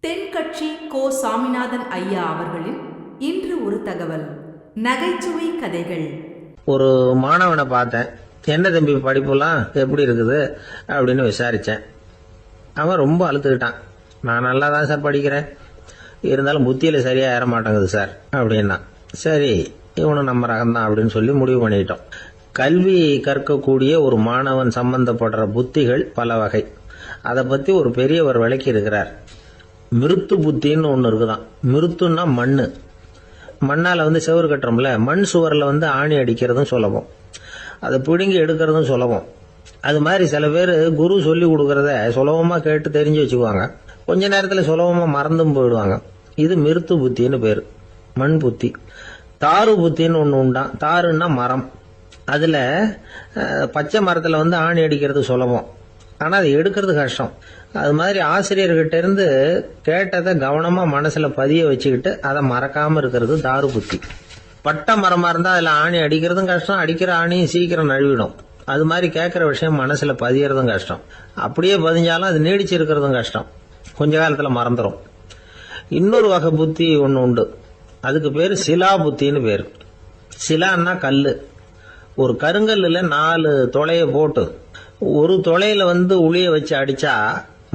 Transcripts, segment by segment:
தென்கட்சி கோ. சாமிநாதன் ஐயா அவர்களின் இன்று ஒரு தகவல். நகைச்சுவை கதைகள். ஒரு மாணவனை பார்த்தேன். என்ன தம்பி படிப்புலாம் எப்படி இருக்குது அப்படின்னு விசாரித்தேன். அவன் ரொம்ப அழுத்துக்கிட்டான். நான் நல்லா தான் சார் படிக்கிறேன், இருந்தாலும் புத்தியில் சரியாக ஏற மாட்டேங்குது சார் அப்படின்னா. சரி, இவனும் நம்ம ரகம்தான் அப்படின்னு சொல்லி முடிவு பண்ணிட்டோம். கல்வி கற்கக்கூடிய ஒரு மாணவன் சம்பந்தப்படுற புத்திகள் பல வகை. அதை பற்றி ஒரு பெரியவர் விளக்கி இருக்கிறார். மிருத்து புத்தின்னு ஒன்று இருக்குதான். மிருத்துன்னா மண்ணால் செவுறு கட்டுறோம்ல, மண் சுவரில் ஆணி அடிக்கிறதும் சுலபம், அதை பிடுங்கி எடுக்கிறதும் சுலபம். அது மாதிரி சில பேர் குரு சொல்லி கொடுக்கறத சுலபமாக கேட்டு தெரிஞ்சு வச்சுக்குவாங்க, கொஞ்ச நேரத்தில் சுலபமாக மறந்தும் போயிடுவாங்க. இது மிருத்து புத்தின்னு பேர், மண் புத்தி. தாரு புத்தின்னு ஒன்று உண்டான். தாருன்னா மரம். அதில் பச்சை மரத்தில் ஆணி அடிக்கிறது சுலபம், ஆனால் அது எடுக்கிறது கஷ்டம். அது மாதிரி ஆசிரியர்கிட்ட இருந்து கேட்டதை கவனமாக மனசில் பதிய வச்சுக்கிட்டு அதை மறக்காமல் இருக்கிறது தாரு புத்தி. பட்டை மரமாக இருந்தால் அதில் ஆணி அடிக்கிறதும் கஷ்டம், அடிக்கிற ஆணியும் சீக்கிரம் நழுவிடும். அது மாதிரி கேட்குற விஷயம் மனசில் பதியறதும் கஷ்டம். அப்படியே பதிஞ்சாலும் அது நீடிச்சிருக்கிறதும் கஷ்டம், கொஞ்ச காலத்தில் மறந்துடும். இன்னொரு வகை புத்தி ஒன்று உண்டு, அதுக்கு பேர் சிலா புத்தின்னு பேர். சிலான்னா கல். ஒரு கருங்கல்லில் 4 துளையை போட்டு ஒரு துளையில உளிய வச்சு அடிச்சா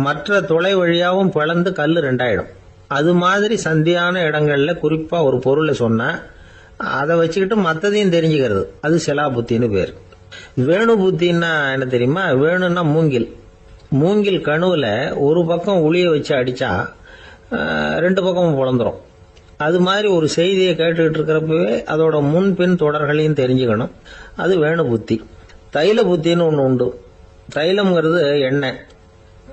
மற்ற துளை வழியாகவும் பிளந்து கல் 2 ஆயிடும். அது மாதிரி சந்தியான இடங்கள்ல குறிப்பா ஒரு பொருளை சொன்னா அதை வச்சுக்கிட்டு மற்றதையும் தெரிஞ்சுக்கிறது, அது சிலா புத்தின்னு பேர். வேணு புத்தின்னா என்ன தெரியுமா? வேணுன்னா மூங்கில் கணுவில் ஒரு பக்கம் உளிய வச்சு அடிச்சா 2 பக்கமும் பிளந்துரும். அது மாதிரி ஒரு செய்தியை கேட்டுக்கிட்டு இருக்கிறப்பவே அதோட முன்பின் தொடர்களையும் தெரிஞ்சுக்கணும், அது வேணு புத்தி. தைல புத்தின்னு ஒன்று உண்டு. தைலம்ங்கிறது எண்ணெய்.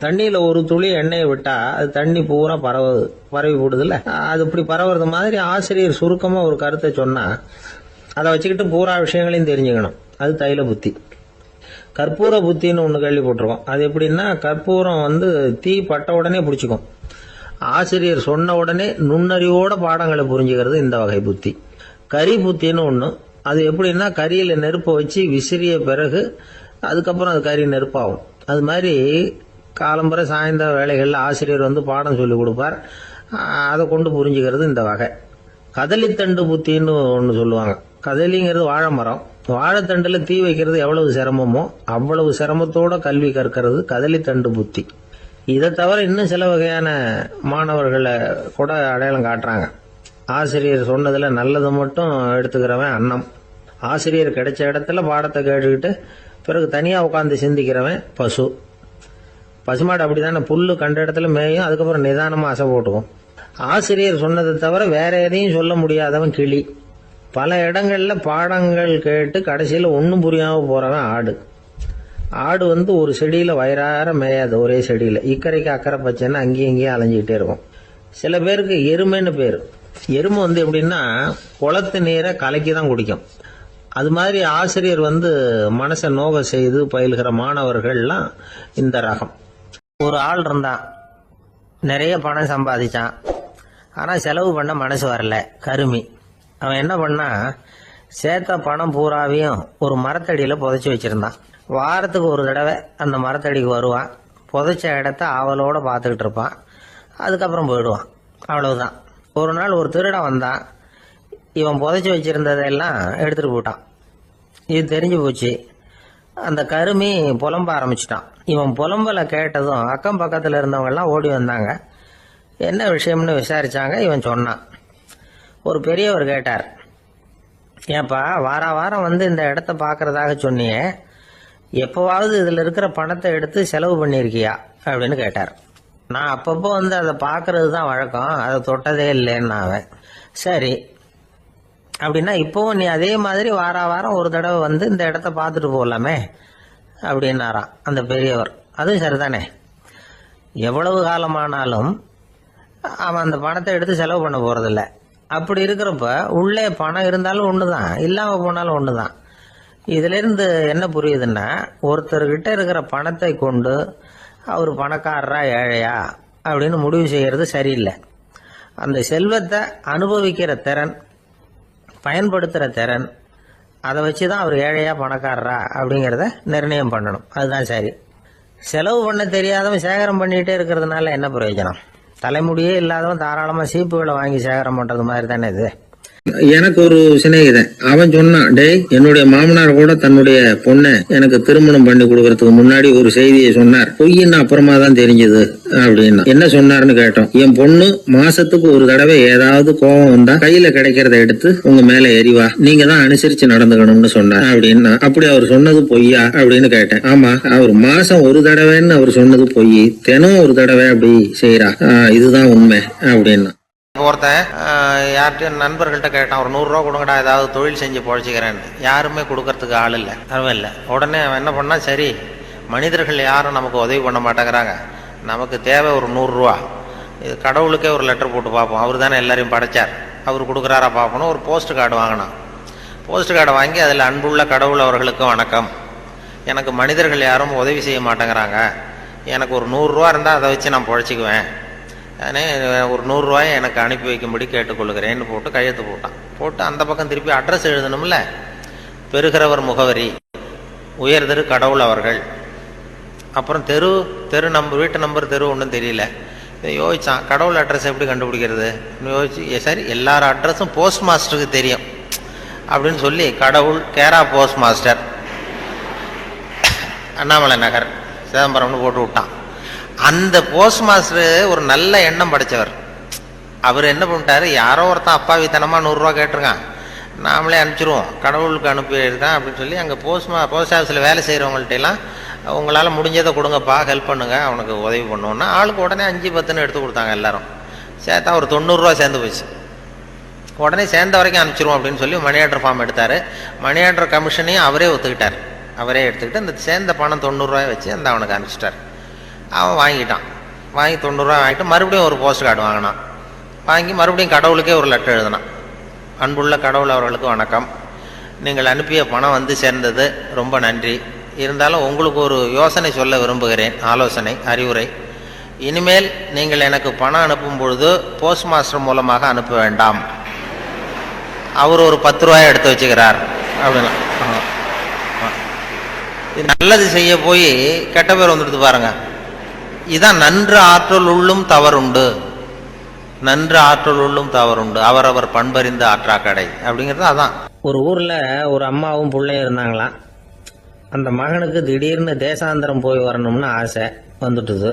தண்ணியில் ஒரு துளி எண்ணெயை விட்டா அது தண்ணி பூரா பரவி போடுதுல்ல, அது இப்படி பரவுறது மாதிரி ஆசிரியர் சுருக்கமாக ஒரு கருத்தை சொன்னா அதை வச்சுக்கிட்டு பூரா விஷயங்களையும் தெரிஞ்சுக்கணும், அது தைல புத்தி. கற்பூர புத்தின்னு ஒன்று கேள்விப்பட்டிருக்கோம். அது எப்படின்னா, கற்பூரம் தீ பட்ட உடனே பிடிச்சிக்கும். ஆசிரியர் சொன்ன உடனே நுண்ணறிவோட பாடங்களை புரிஞ்சுக்கிறது இந்த வகை புத்தி. கரி புத்தின்னு ஒன்று. அது எப்படின்னா, கரியில் நெருப்பை வச்சு விசிறிய பிறகு அதுக்கப்புறம் அது கறி நெருப்பாகும். அது மாதிரி காலம்பரை சாயந்தர வேலைகளில் ஆசிரியர் பாடம் சொல்லி கொடுப்பார், அதை கொண்டு புரிஞ்சுக்கிறது இந்த வகை. கதலித்தண்டு புத்தின்னு ஒன்று சொல்லுவாங்க. கதலிங்கிறது வாழை மரம். வாழைத்தண்டில் தீ வைக்கிறது எவ்வளவு சிரமமோ அவ்வளவு சிரமத்தோட கல்வி கற்கிறது கதலித்தண்டு புத்தி. இதை தவிர இன்னும் சில வகையான மாணவர்களை கூட அடையாளம் காட்டுறாங்க. ஆசிரியர் சொன்னதில் நல்லதை மட்டும் எடுத்துக்கிறவன் அன்னம். ஆசிரியர் கிடைச்ச இடத்துல பாடத்தை கேட்டுக்கிட்டு பிறகு தனியாக உட்காந்து சிந்திக்கிறவன் பசுமாடு அப்படி தானே, புல்லு கண்ட இடத்துல மேயும், அதுக்கப்புறம் நிதானமாக அசை போட்டுக்கும். ஆசிரியர் சொன்னதை தவிர வேற எதையும் சொல்ல முடியாதவன் கிளி. பல இடங்களில் பாடங்கள் கேட்டு கடைசியில் ஒன்றும் புரியாமல் போகிறவன் ஆடு ஒரு செடியில் வயிறார மேயாது, ஒரே செடியில் இக்கரைக்கு அக்கறை பச்சைன்னா அங்கேயும் இங்கேயும் அலைஞ்சிக்கிட்டே இருக்கும். சில பேருக்கு எருமைன்னு பேர். எருமை எப்படின்னா குளத்து நீரை கலக்கி தான் குடிக்கும். அது மாதிரி ஆசிரியர் மனசை நோக செய்து பயில்கிற மாணவர்கள்லாம் இந்த ரகம். ஒரு ஆள் இருந்தான், நிறைய பணம் சம்பாதிச்சான், ஆனால் செலவு பண்ண மனசு வரல, கருமி. அவன் என்ன பண்ணா, சேர்த்த பணம் பூராவையும் ஒரு மரத்தடியில் புதைச்சி வச்சிருந்தான். வாரத்துக்கு ஒரு தடவை அந்த மரத்தடிக்கு வருவான், புதைச்ச இடத்த ஆவலோடு பார்த்துக்கிட்டு இருப்பான், அதுக்கப்புறம் போயிடுவான். அவ்வளவுதான். ஒரு நாள் ஒரு திருடன் வந்தான், இவன் புதைச்சி வச்சிருந்ததெல்லாம் எடுத்துட்டு போட்டான். இது தெரிஞ்சு போச்சு. அந்த கருமி புலம்ப ஆரம்பிச்சிட்டான். இவன் புலம்பலை கேட்டதும் அக்கம் பக்கத்தில் இருந்தவங்கெல்லாம் ஓடி வந்தாங்க. என்ன விஷயம்னு விசாரிச்சாங்க. இவன் சொன்னான். ஒரு பெரியவர் கேட்டார், ஏப்பா வாரம் இந்த இடத்த பார்க்கறதாக சொன்னியே, எப்போவாவது இதில் இருக்கிற பணத்தை எடுத்து செலவு பண்ணியிருக்கியா அப்படின்னு கேட்டார். நான் அப்பப்போ அதை பார்க்கறது தான் வழக்கம், அதை தொட்டதே இல்லைன்னு அவன். சரி, அப்படின்னா இப்போவும் நீ அதே மாதிரி வாரம் ஒரு தடவை இந்த இடத்த பார்த்துட்டு போகலாமே அப்படின்னாராம் அந்த பெரியவர். அதுவும் சரிதானே, எவ்வளவு காலமானாலும் அவன் அந்த பணத்தை எடுத்து செலவு பண்ண போறதில்ல. அப்படி இருக்கிறப்ப உள்ளே பணம் இருந்தாலும் ஒன்று தான், இல்லாமல் போனாலும் ஒன்று தான். இதிலிருந்து என்ன புரியுதுன்னா, ஒருத்தர்கிட்ட இருக்கிற பணத்தை கொண்டு அவர் பணக்காரரா ஏழையா அப்படின்னு முடிவு செய்கிறது சரியில்லை. அந்த செல்வத்தை அனுபவிக்கிற திறன், பயன்படுத்துகிற திறன், அதை வச்சு தான் அவர் ஏழையா பணக்காரரா அப்படிங்கிறத நிர்ணயம் பண்ணணும். அதுதான் சரி. செலவு பண்ண தெரியாதவன் சேகரம் பண்ணிகிட்டே இருக்கிறதுனால என்ன பிரயோஜனம்? தலைமுடியே இல்லாதவன் தாராளமாக சீப்புகளை வாங்கி சேகரம் பண்ணுறது மாதிரி தானே இது. எனக்கு ஒரு சிநேகிதன், அவன் சொன்னான், டேய், என்னுடைய மாமனார் கூட தன்னுடைய பொண்ணை எனக்கு திருமணம் பண்ணி கொடுக்கறதுக்கு முன்னாடி ஒரு செய்தியை சொன்னார். பொய்ன்னு அப்புறமா தான் தெரிஞ்சது அப்படின்னா. என்ன சொன்னார்னு கேட்டோம். என் பொண்ணு மாசத்துக்கு ஒரு தடவை ஏதாவது கோபம் வந்தா கையில கிடைக்கிறத எடுத்து உங்க மேல எரிவா, நீங்க தான் அனுசரிச்சு நடந்துக்கணும்னு சொன்னார் அப்படின்னா. அப்படி அவர் சொன்னது பொய்யா அப்படின்னு கேட்டேன். ஆமா, அவர் மாசம் ஒரு தடவைன்னு அவர் சொன்னது பொய், தினம் ஒரு தடவை அப்படி செய்யறா, இதுதான் உண்மை அப்படின்னா. ஒருத்தன் யார்கிட்ட நண்பர்கள்ட்ட கேட்டான், ஒரு 100 ரூபா கொடுங்கடா, ஏதாவது தொழில் செஞ்சு பொழைச்சிக்கிறேன்னு. யாருமே கொடுக்கறதுக்கு ஆள் இல்லை, அதுவும் இல்லை. உடனே அவன் என்ன பண்ணா, சரி மனிதர்கள் யாரும் நமக்கு உதவி பண்ண மாட்டேங்கிறாங்க, நமக்கு தேவை ஒரு 100 ரூபா, இது கடவுளுக்கே ஒரு லெட்டர் போட்டு பார்ப்போம், அவர் தானே எல்லாரையும் படைச்சார், அவர் கொடுக்குறாரா பார்க்கணும். ஒரு போஸ்ட் கார்டு வாங்கினான். போஸ்ட் கார்டை வாங்கி அதில் அன்புள்ள கடவுள் அவர்களுக்கு வணக்கம், எனக்கு மனிதர்கள் யாரும் உதவி செய்ய மாட்டேங்கிறாங்க, எனக்கு ஒரு 100 ரூபா இருந்தால் அதை வச்சு நான் பொழைச்சிக்குவேன், ஒரு 100 ரூபாயை எனக்கு அனுப்பி வைக்கும்படி கேட்டுக்கொள்கிறேன்னு போட்டு கையெழுத்து போட்டான். போட்டு அந்த பக்கம் திருப்பி அட்ரஸ் எழுதணும்ல, பெறுகிறவர் முகவரி உயர்திரு கடவுள் அவர்கள், அப்புறம் தெரு நம்பர், வீட்டு நம்பர், தெரு ஒன்றும் தெரியல. யோசிச்சான், கடவுள் அட்ரஸ் எப்படி கண்டுபிடிக்கிறது யோசிச்சு, சரி எல்லார் அட்ரஸும் போஸ்ட் மாஸ்டருக்கு தெரியும் அப்படின்னு சொல்லி கடவுள் கேரா போஸ்ட் மாஸ்டர் அண்ணாமலை நகர் சிதம்பரம்னு போட்டு விட்டான். அந்த போஸ்ட் மாஸ்டர் ஒரு நல்ல எண்ணம் படைச்சவர். அவர் என்ன பண்ணிட்டாரு, யாரோ ஒருத்தன் அப்பாவித்தனமாக 100 ரூபா கேட்டிருக்கான், நாமளே அனுப்பிச்சிருவோம், கடவுளுக்கு அனுப்பியிருக்கான் அப்படின்னு சொல்லி அங்கே போஸ்ட் ஆஃபீஸில் வேலை செய்கிறவங்கள்ட்டெல்லாம் உங்களால் முடிஞ்சதை கொடுங்கப்பா, ஹெல்ப் பண்ணுங்க, அவனுக்கு உதவி பண்ணுவோன்னா ஆளுக்கு உடனே 5-10 எடுத்து கொடுத்தாங்க. எல்லாரும் சேர்த்தா ஒரு 90 ரூபா சேர்ந்து போச்சு. உடனே சேர்ந்த வரைக்கும் அனுப்பிச்சிருவோம் அப்படின்னு சொல்லி மணி ஆர்டர் ஃபார்ம் எடுத்தார். மணி ஆர்டர் கமிஷனையும் அவரே ஒத்துக்கிட்டார். அவரே எடுத்துக்கிட்டு அந்த சேர்ந்த பணம் 90 ரூபாய் வச்சு அந்த அவனுக்கு அனுப்பிச்சிட்டார். அவன் வாங்கிட்டான். வாங்கி 90 ரூபா வாங்கிட்டு மறுபடியும் ஒரு போஸ்ட் கார்டு வாங்கினான். வாங்கி மறுபடியும் கடவுளுக்கே ஒரு லெட்டர் எழுதினான். அன்புள்ள கடவுள் அவர்களுக்கு வணக்கம், நீங்கள் அனுப்பிய பணம் வந்து சேர்ந்தது, ரொம்ப நன்றி. இருந்தாலும் உங்களுக்கு ஒரு யோசனை சொல்ல விரும்புகிறேன், ஆலோசனை, அறிவுரை. இனிமேல் நீங்கள் எனக்கு பணம் அனுப்பும் பொழுது போஸ்ட் மாஸ்டர் மூலமாக அனுப்ப வேண்டாம், அவர் ஒரு 10 ரூபாயை எடுத்து வச்சுக்கிறார் அப்படின்னா. நல்லது செய்ய போய் கெட்ட பேர் வந்துடுது பாருங்க. இதான் நன்று ஆற்றல் உள்ளும் தவறுண்டு, நன்று ஆற்றல் உள்ளும் தவறுண்டு, அவரவர் பண்பறிந்த ஆற்றாக்கடை அப்படிங்கிறது அதான். ஒரு ஊர்ல ஒரு அம்மாவும் பிள்ளையும் இருந்தாங்களாம். அந்த மகனுக்கு திடீர்னு தேசாந்திரம் போய் வரணும்னு ஆசை வந்துட்டுது.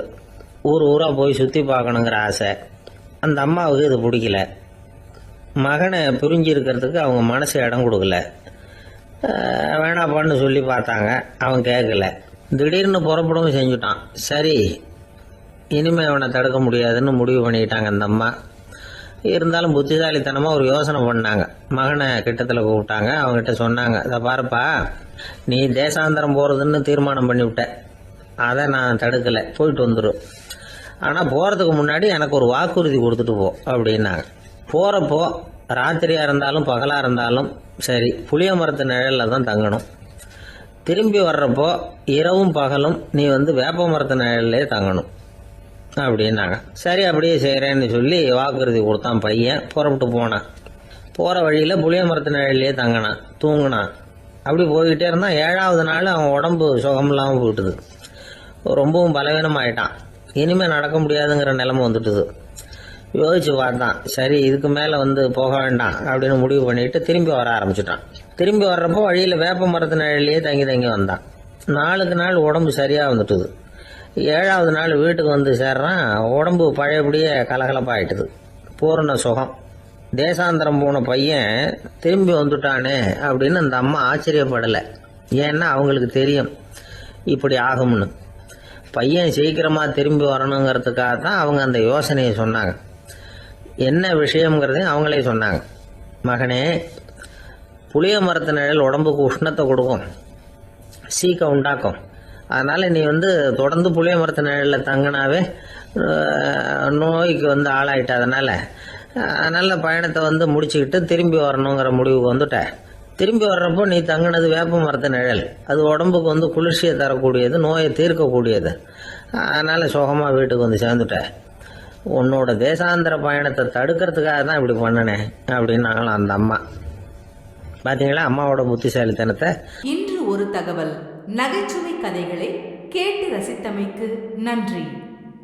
ஊரா போய் சுற்றி பார்க்கணுங்கிற ஆசை. அந்த அம்மாவுக்கு இது பிடிக்கல. மகனை புரிஞ்சு இருக்கிறதுக்கு அவங்க மனசு இடம் கொடுக்கல. வேணாப்பான்னு சொல்லி பார்த்தாங்க, அவன் கேட்கல. திடீர்னு புறப்படவும் செஞ்சுட்டான். சரி, இனிமேல் அவனை தடுக்க முடியாதுன்னு முடிவு பண்ணிக்கிட்டாங்க அந்த அம்மா. இருந்தாலும் புத்திசாலித்தனமாக ஒரு யோசனை பண்ணாங்க. மகனை கிட்டத்தில் கூப்பிட்டாங்க. அவங்ககிட்ட சொன்னாங்க, இதை பாருப்பா, நீ தேசாந்திரம் போகிறதுன்னு தீர்மானம் பண்ணிவிட்ட, அதை நான் தடுக்கலை, போயிட்டு வந்துடும். ஆனால் போகிறதுக்கு முன்னாடி எனக்கு ஒரு வாக்குறுதி கொடுத்துட்டு போ அப்படின்னாங்க. போகிறப்போ ராத்திரியாக இருந்தாலும் பகலாக இருந்தாலும் சரி, புளிய மரத்து நிழலில் தான் தங்கணும். திரும்பி வர்றப்போ இரவும் பகலும் நீ வேப்ப மரத்து நிழல்லே தங்கணும் அப்படின்னாங்க. சரி, அப்படியே செய்கிறேன்னு சொல்லி வாக்குறுதி கொடுத்தான் பையன். புறப்பட்டு போனான். போகிற வழியில் புளிய மரத்து நிழல்லே தங்கினான், தூங்கினான். அப்படி போய்கிட்டே இருந்தான். 7ஆவது நாள் அவன் உடம்பு சுகமில்லாமல் போயிட்டுது. ரொம்பவும் பலவீனமாயிட்டான். இனிமேல் நடக்க முடியாதுங்கிற நிலைமை வந்துட்டுது. யோசிச்சு பார்த்தான், சரி இதுக்கு மேலே போக வேண்டாம் அப்படின்னு முடிவு பண்ணிட்டு திரும்பி வர ஆரம்பிச்சுட்டான். திரும்பி வர்றப்போ வழியில் வேப்ப மரத்து நிழல்லையே தங்கி வந்தான். நாளுக்கு நாள் உடம்பு சரியாக வந்துட்டுது. 7ஆவது நாள் வீட்டுக்கு சேர்றான். உடம்பு பழையபடியே கலகலப்பாயிட்டுது. பூரண சுகம். தேசாந்திரம் போன பையன் திரும்பி வந்துட்டானே அப்படின்னு அந்த அம்மா ஆச்சரியப்படலை. ஏன்னா அவங்களுக்கு தெரியும் இப்படி ஆகும்னு. பையன் சீக்கிரமாக திரும்பி வரணுங்கிறதுக்காக தான் அவங்க அந்த யோசனையை சொன்னாங்க. என்ன விஷயங்கிறதையும் அவங்களே சொன்னாங்க. மகனே, புளிய மரத்து நிழல் உடம்புக்கு உஷ்ணத்தை கொடுக்கும், சீக்கம் உண்டாக்கும். அதனால் நீ தொடர்ந்து புளிய மரத்து நிழலில் தங்கினாவே நோய்க்கு ஆளாயிட்ட. அதனால் பயணத்தை முடிச்சுக்கிட்டு திரும்பி வரணுங்கிற முடிவுக்கு வந்துட்ட. திரும்பி வர்றப்போ நீ தங்கினது வேப்ப மரத்து நிழல். அது உடம்புக்கு குளிர்ச்சியை தரக்கூடியது, நோயை தீர்க்கக்கூடியது. அதனால் சுகமாக வீட்டுக்கு சேர்ந்துட்ட. உன்னோட தேசாந்திர பயணத்தை தடுக்கிறதுக்காக தான் இப்படி பண்ணினேன் அப்படின்னாங்களாம் அந்த அம்மா. பார்த்தீங்களா அம்மாவோட புத்திசாலித்தனத்தை. இன்று ஒரு தகவல் நகைச்சுவை கதைகளை கேட்டு ரசித்தமைக்கு நன்றி.